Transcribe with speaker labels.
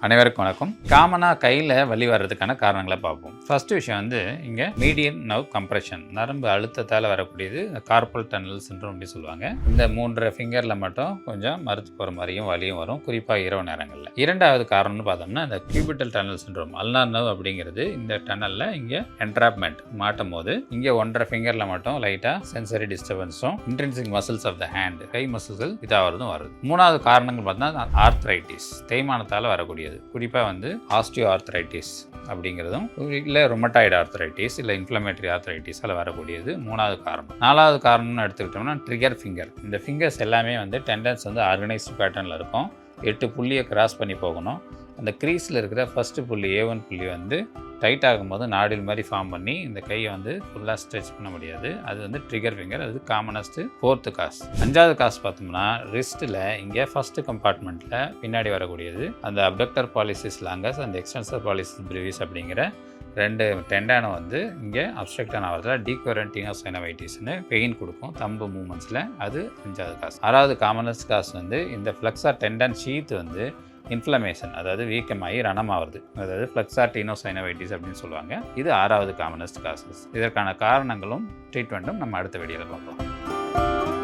Speaker 1: அனைவருக்கும் வணக்கம். காமனாக கையில் வலி வர்றதுக்கான காரணங்களை பார்ப்போம். ஃபர்ஸ்ட் விஷயம் வந்து இங்கே மீடியன் நர்வ் கம்ப்ரெஷன், நரம்பு அழுத்தத்தால் வரக்கூடியது கார்பல் டனல் சிண்ட்ரோம் அப்படி சொல்லுவாங்க. இந்த 3 ஃபிங்கரில் மட்டும் கொஞ்சம் மறுத்து போகிற மாதிரியும் வலியும் வரும், குறிப்பாக இரவு நேரங்களில். இரண்டாவது காரணம்னு பார்த்தோம்னா இந்த கியூபிட்டல் டனல் சிண்ட்ரோம், அல்னார் நர்வ் அப்படிங்கிறது இந்த டனலில் இங்கே என்ட்ராப்மெண்ட் மாட்டும் போது இங்கே 1.5 ஃபிங்கரில் மட்டும் லைட்டாக சென்சரி டிஸ்டர்பன்ஸும் intrinsic muscles of the hand, கை மசில்கள் இதாகிறதும் வருது. மூணாவது காரணங்கள் பார்த்தோம்னா ஆர்த்ரைட்டிஸ், தேய்மானத்தால் வரக்கூடியது, குறிப்பாக வந்து ஆஸ்டியோ ஆர்த்ரைட்டிஸ் அப்படிங்கிறதும், இல்லை ரொமட்டாய்டு ஆர்த்ரைட்டிஸ், இல்லை இன்ஃப்ளமேட்டரி ஆர்த்ரைட்டிஸால் வரக்கூடியது மூணாவது காரணம். நாலாவது காரணம்னு எடுத்துக்கிட்டோம்னா ட்ரிகர் ஃபிங்கர். இந்த ஃபிங்கர்ஸ் எல்லாமே வந்து டெண்டன்ஸ் வந்து ஆர்கனைஸ்டு பேட்டர்னில் இருக்கும். 8 புள்ளியை கிராஸ் பண்ணி போகணும். அந்த க்ரீஸில் இருக்கிற ஃபஸ்ட்டு புள்ளி A1 புள்ளி வந்து டைட் ஆகும்போது நாடில் மாதிரி ஃபார்ம் பண்ணி இந்த கையை வந்து ஃபுல்லாக ஸ்ட்ரெச் பண்ண முடியாது. அது வந்து ட்ரிகர் ஃபிங்கர். அது காமனஸ்ட்டு 4th காஸ். 5வது காஸ் பார்த்தோம்னா ரிஸ்ட்டில் இங்கே ஃபஸ்ட்டு கம்பார்ட்மெண்ட்டில் பின்னாடி வரக்கூடியது அந்த abductor pollicis longus and extensor pollicis brevis அப்படிங்கிற 2 டெண்டானை வந்து இங்கே அப்ஸ்ட்ரக்டான ஆகிறதுல டீகோரண்ட் டீனோசைனோவைட்டிஸ்னு பெயின் கொடுக்கும் தம்பு மூமெண்ட்ஸில். அது 5வது காஸ். 6வது காமனஸ்ட் காஸ் வந்து இந்த ஃப்ளெக்ஸார் டெண்டன் ஷீத் வந்து இன்ஃப்ளமேஷன், அதாவது வீக்கமாகி ரணமாகிறது, அதாவது ஃப்ளெக்ஸார் டீனோசைனோவைட்டிஸ் அப்படின்னு சொல்லுவாங்க. இது 6வது காமனஸ்ட் காசஸ். இதற்கான காரணங்களும் ட்ரீட்மெண்ட்டும் நம்ம அடுத்த வீடியோவில் பார்ப்போம்.